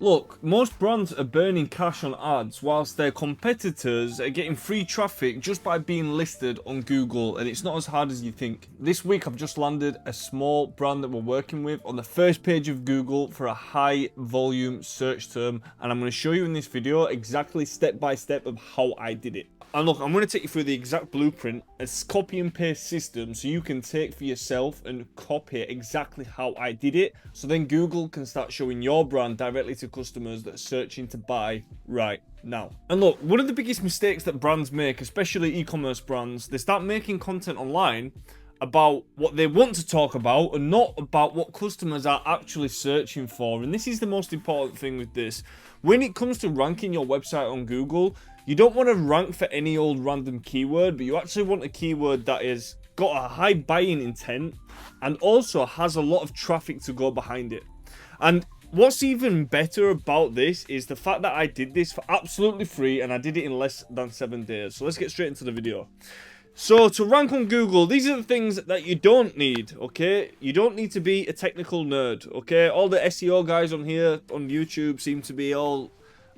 Look, most brands are burning cash on ads whilst their competitors are getting free traffic just by being listed on Google, and it's not as hard as you think. This week I've just landed a small brand that we're working with on the first page of Google for a high volume search term, and I'm going to show you in this video exactly step by step of how I did it. And look, I'm going to take you through the exact blueprint, a copy and paste system, so you can take for yourself and copy exactly how I did it. So then Google can start showing your brand directly to customers that are searching to buy right now. And look, one of the biggest mistakes that brands make, especially e-commerce brands, they start making content online about what they want to talk about and not about what customers are actually searching for. And this is the most important thing with this. When it comes to ranking your website on Google, you don't want to rank for any old random keyword, but you actually want a keyword that is got a high buying intent and also has a lot of traffic to go behind it. And what's even better about this is the fact that I did this for absolutely free and I did it in less than 7 days. So let's get straight into the video. So to rank on Google, these are the things that you don't need, okay? You don't need to be a technical nerd, okay? All the SEO guys on here on YouTube seem to be all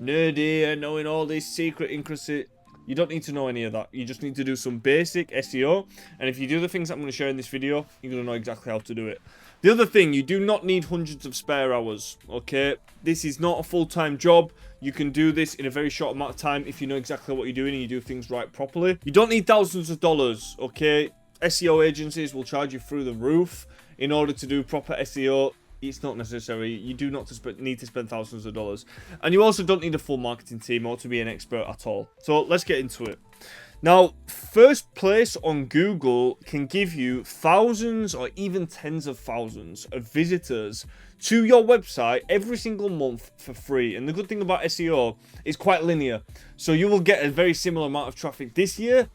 nerdy and knowing all this secret intricacy. You don't need to know any of that. You just need to do some basic SEO. And if you do the things I'm going to share in this video, you're going to know exactly how to do it. The other thing, you do not need hundreds of spare hours, okay? This is not a full-time job. You can do this in a very short amount of time if you know exactly what you're doing and you do things right properly. You don't need thousands of dollars, okay? SEO agencies will charge you through the roof in order to do proper SEO. It's not necessary. You do not need to spend thousands of dollars. And you also don't need a full marketing team or to be an expert at all. So let's get into it. Now, first place on Google can give you thousands or even tens of thousands of visitors to your website every single month for free. And the good thing about SEO is quite linear. So you will get a very similar amount of traffic this year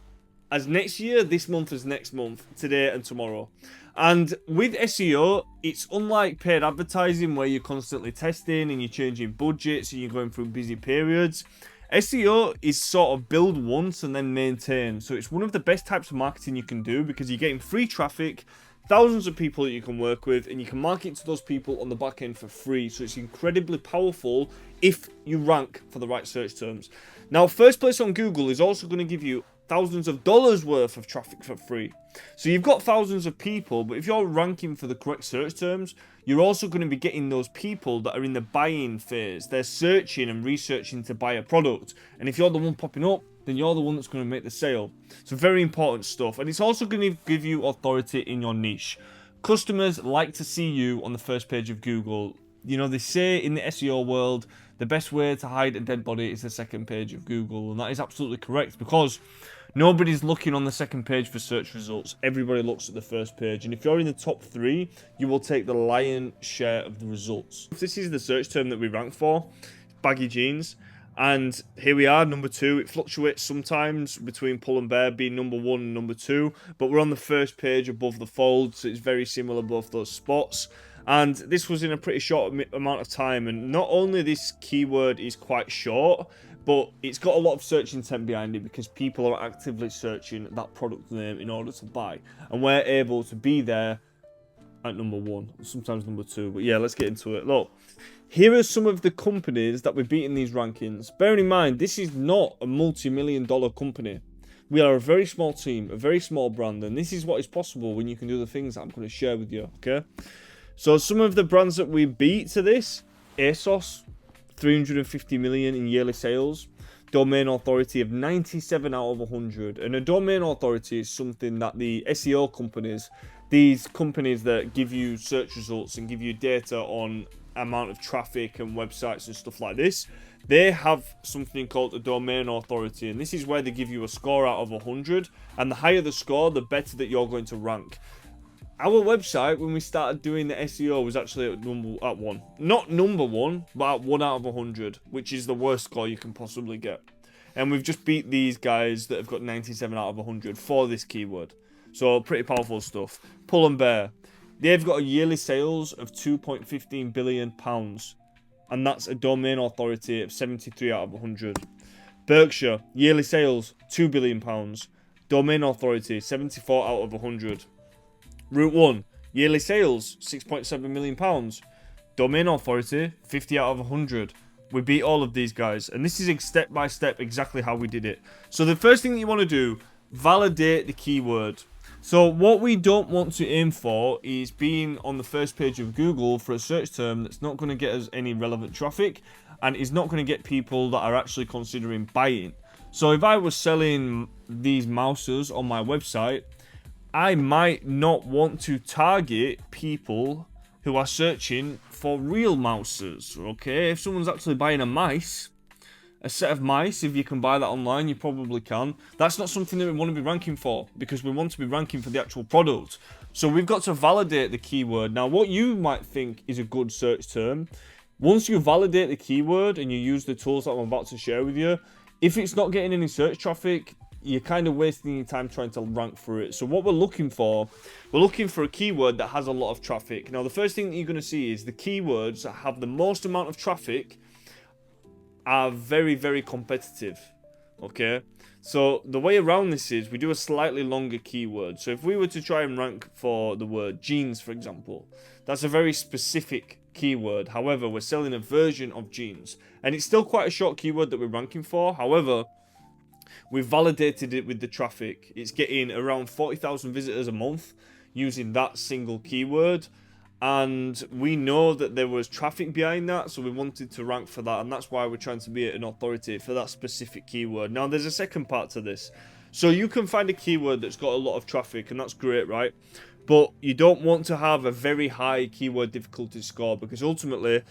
as next year, this month as next month, today and tomorrow. And with SEO, it's unlike paid advertising where you're constantly testing and you're changing budgets and you're going through busy periods. SEO is sort of build once and then maintain. So it's one of the best types of marketing you can do because you're getting free traffic, thousands of people that you can work with, and you can market to those people on the back end for free. So it's incredibly powerful if you rank for the right search terms. Now, first place on Google is also going to give you thousands of dollars worth of traffic for free. So you've got thousands of people, but if you're ranking for the correct search terms, you're also going to be getting those people that are in the buying phase. They're searching and researching to buy a product. And if you're the one popping up, then you're the one that's going to make the sale. So very important stuff. And it's also going to give you authority in your niche. Customers like to see you on the first page of Google. You know, they say in the SEO world, the best way to hide a dead body is the second page of Google. And that is absolutely correct because nobody's looking on the second page for search results. Everybody looks at the first page. And if you're in the top 3, you will take the lion's share of the results. If this is the search term that we rank for, baggy jeans. And here we are, number 2. It fluctuates sometimes between Pull and Bear being number 1 and number 2. But we're on the first page above the fold, so it's very similar above those spots. And this was in a pretty short amount of time. And not only this keyword is quite short, but it's got a lot of search intent behind it because people are actively searching that product name in order to buy. And we're able to be there at number 1, sometimes number 2. But yeah, let's get into it. Look, here are some of the companies that we beat in these rankings. Bearing in mind, this is not a multi-million-dollar company. We are a very small team, a very small brand, and this is what is possible when you can do the things that I'm going to share with you, okay? So some of the brands that we beat to this: ASOS, 350 million in yearly sales, domain authority of 97 out of 100. And a domain authority is something that the SEO companies, these companies that give you search results and give you data on amount of traffic and websites and stuff like this, they have something called a domain authority, and this is where they give you a score out of 100, and the higher the score, the better that you're going to rank. Our website, when we started doing the SEO, was actually at 1. Not number 1, but at 1 out of 100, which is the worst score you can possibly get. And we've just beat these guys that have got 97 out of 100 for this keyword. So pretty powerful stuff. Pull and Bear. They've got a yearly sales of £2.15 billion. And that's a domain authority of 73 out of 100. Berkshire, yearly sales, £2 billion. Domain authority, 74 out of 100. Route 1, yearly sales, £6.7 million. Domain authority, 50 out of 100. We beat all of these guys. And this is step by step exactly how we did it. So the first thing that you want to do, validate the keyword. So what we don't want to aim for is being on the first page of Google for a search term that's not going to get us any relevant traffic and is not going to get people that are actually considering buying. So if I was selling these mouses on my website, I might not want to target people who are searching for real mouses, okay? If someone's actually buying a set of mice, if you can buy that online, you probably can. That's not something that we want to be ranking for, because we want to be ranking for the actual product. So we've got to validate the keyword. Now, what you might think is a good search term, once you validate the keyword and you use the tools that I'm about to share with you, if it's not getting any search traffic, you're kind of wasting your time trying to rank for it. So what we're looking for a keyword that has a lot of traffic. Now, the first thing that you're going to see is the keywords that have the most amount of traffic are very, very competitive. Okay? So the way around this is we do a slightly longer keyword. So if we were to try and rank for the word jeans, for example, that's a very specific keyword. However, we're selling a version of jeans. And it's still quite a short keyword that we're ranking for. However, we've validated it with the traffic. It's getting around 40,000 visitors a month using that single keyword. And we know that there was traffic behind that, so we wanted to rank for that. And that's why we're trying to be an authority for that specific keyword. Now, there's a second part to this. So you can find a keyword that's got a lot of traffic, and that's great, right? But you don't want to have a very high keyword difficulty score, because ultimately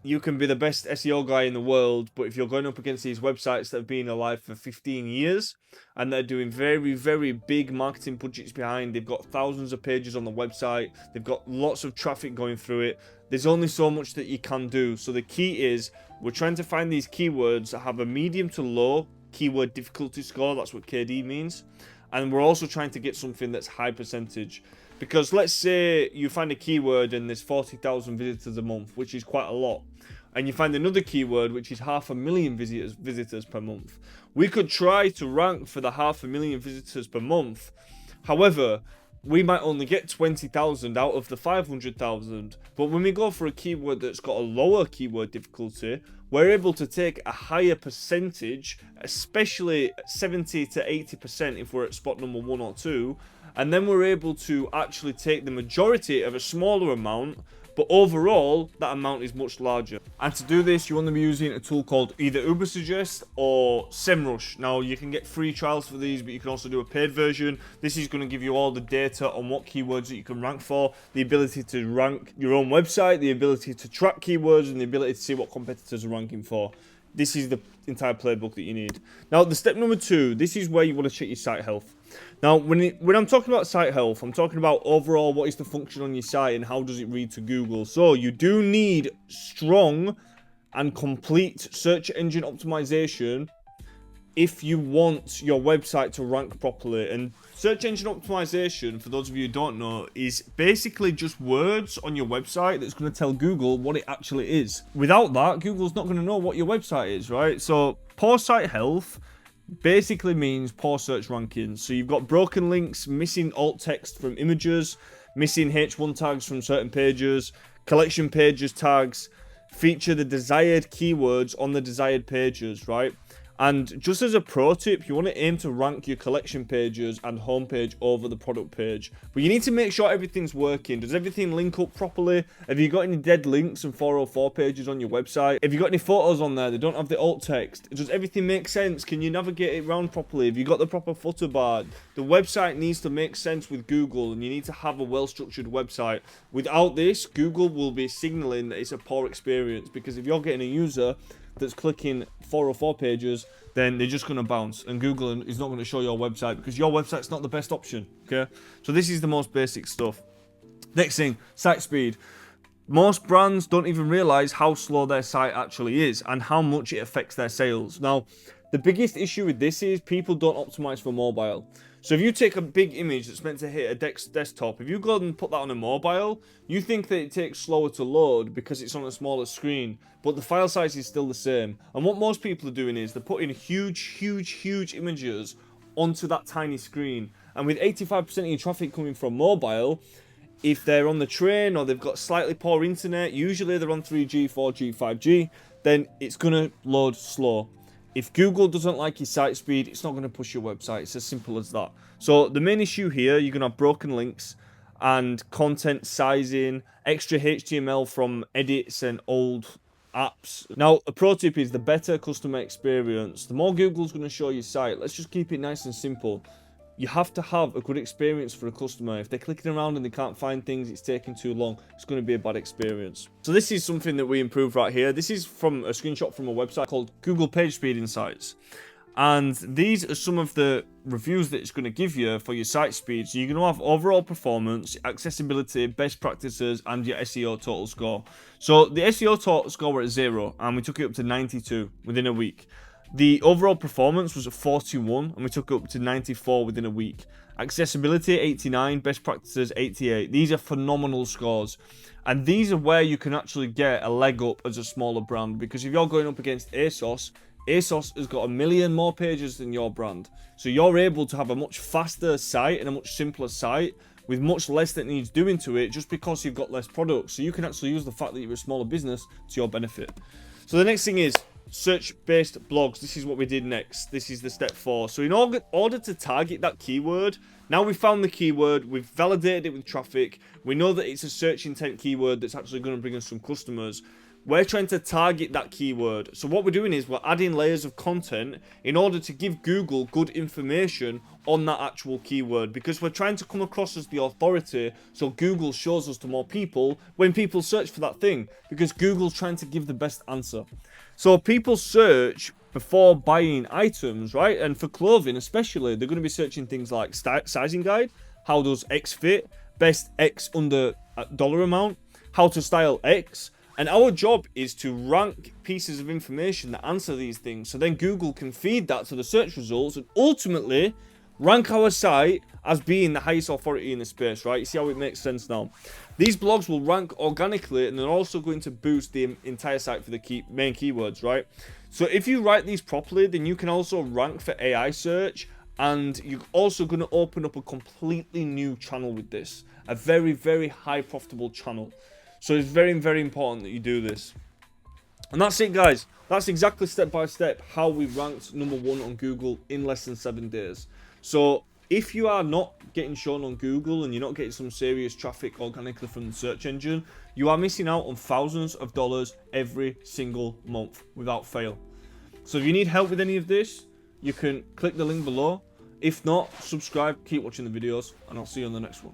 you can be the best SEO guy in the world, but if you're going up against these websites that have been alive for 15 years and they're doing very, very big marketing budgets behind, they've got thousands of pages on the website, they've got lots of traffic going through it, there's only so much that you can do. So the key is we're trying to find these keywords that have a medium to low keyword difficulty score, that's what KD means, and we're also trying to get something that's high percentage. Because let's say you find a keyword and there's 40,000 visitors a month, which is quite a lot. And you find another keyword which is 500,000 visitors per month. We could try to rank for the 500,000 visitors per month. However, we might only get 20,000 out of the 500,000. But when we go for a keyword that's got a lower keyword difficulty, we're able to take a higher percentage, especially 70 to 80% if we're at spot number 1 or 2. And then we're able to actually take the majority of a smaller amount, but overall, that amount is much larger. And to do this, you want to be using a tool called either Ubersuggest or SEMrush. Now, you can get free trials for these, but you can also do a paid version. This is going to give you all the data on what keywords that you can rank for, the ability to rank your own website, the ability to track keywords, and the ability to see what competitors are ranking for. This is the entire playbook that you need. Now, the step number 2, this is where you want to check your site health. Now, when I'm talking about site health, I'm talking about overall what is the function on your site and how does it read to Google. So you do need strong and complete search engine optimization if you want your website to rank properly. And search engine optimization, for those of you who don't know, is basically just words on your website that's going to tell Google what it actually is. Without that, Google's not going to know what your website is, right? So poor site health basically means poor search rankings. So you've got broken links, missing alt text from images, missing H1 tags from certain pages, collection pages tags, feature the desired keywords on the desired pages, right? And just as a pro tip, you want to aim to rank your collection pages and homepage over the product page. But you need to make sure everything's working. Does everything link up properly? Have you got any dead links and 404 pages on your website? Have you got any photos on there that don't have the alt text? Does everything make sense? Can you navigate it around properly? Have you got the proper footer bar? The website needs to make sense with Google, and you need to have a well-structured website. Without this, Google will be signaling that it's a poor experience, because if you're getting a user that's clicking 404 pages, then they're just going to bounce, and Google is not going to show your website because your website's not the best option. Okay, so this is the most basic stuff. Next thing, site speed. Most brands don't even realize how slow their site actually is and how much it affects their sales. Now, the biggest issue with this is people don't optimize for mobile. So if you take a big image that's meant to hit a desktop, if you go and put that on a mobile, you think that it takes slower to load because it's on a smaller screen, but the file size is still the same. And what most people are doing is they're putting huge images onto that tiny screen. And with 85% of your traffic coming from mobile, if they're on the train or they've got slightly poor internet, usually they're on 3G, 4G, 5G, then it's going to load slow. If Google doesn't like your site speed, it's not going to push your website. It's as simple as that. So the main issue here, you're going to have broken links and content sizing, extra HTML from edits and old apps. Now, a pro tip is the better customer experience, the more Google's going to show your site. Let's just keep it nice and simple. You have to have a good experience for a customer. If they're clicking around and they can't find things, it's taking too long, it's going to be a bad experience. So this is something that we improved right here. This is from a screenshot from a website called Google PageSpeed Insights. And these are some of the reviews that it's going to give you for your site speed. So you're going to have overall performance, accessibility, best practices, and your SEO total score. So the SEO total score were at 0, and we took it up to 92 within a week. The overall performance was at 41, and we took it up to 94 within a week. Accessibility, 89. Best practices, 88. These are phenomenal scores. And these are where you can actually get a leg up as a smaller brand. Because if you're going up against ASOS, ASOS has got 1 million more pages than your brand. So you're able to have a much faster site and a much simpler site with much less that needs doing to it just because you've got less products. So you can actually use the fact that you're a smaller business to your benefit. So the next thing is search-based blogs. This is what we did next. This is the step 4. So in order to target that keyword, now we've found the keyword, we've validated it with traffic, we know that it's a search intent keyword that's actually going to bring us some customers. We're trying to target that keyword. So what we're doing is we're adding layers of content in order to give Google good information on that actual keyword, because we're trying to come across as the authority so Google shows us to more people when people search for that thing, because Google's trying to give the best answer. So people search before buying items, right? And for clothing especially, they're going to be searching things like sizing guide, how does X fit, best X under dollar amount, how to style X. And our job is to rank pieces of information that answer these things, so then Google can feed that to the search results and ultimately rank our site as being the highest authority in the space, right? You see how it makes sense now? These blogs will rank organically, and they're also going to boost the entire site for the main keywords, right? So if you write these properly, then you can also rank for AI search, and you're also going to open up a completely new channel with this. A very, very high profitable channel. So it's very, very important that you do this. And that's it, guys. That's exactly step by step how we ranked #1 on Google in less than 7 days. So if you are not getting shown on Google and you're not getting some serious traffic organically from the search engine, you are missing out on thousands of dollars every single month without fail. So if you need help with any of this, you can click the link below. If not, subscribe, keep watching the videos, and I'll see you on the next one.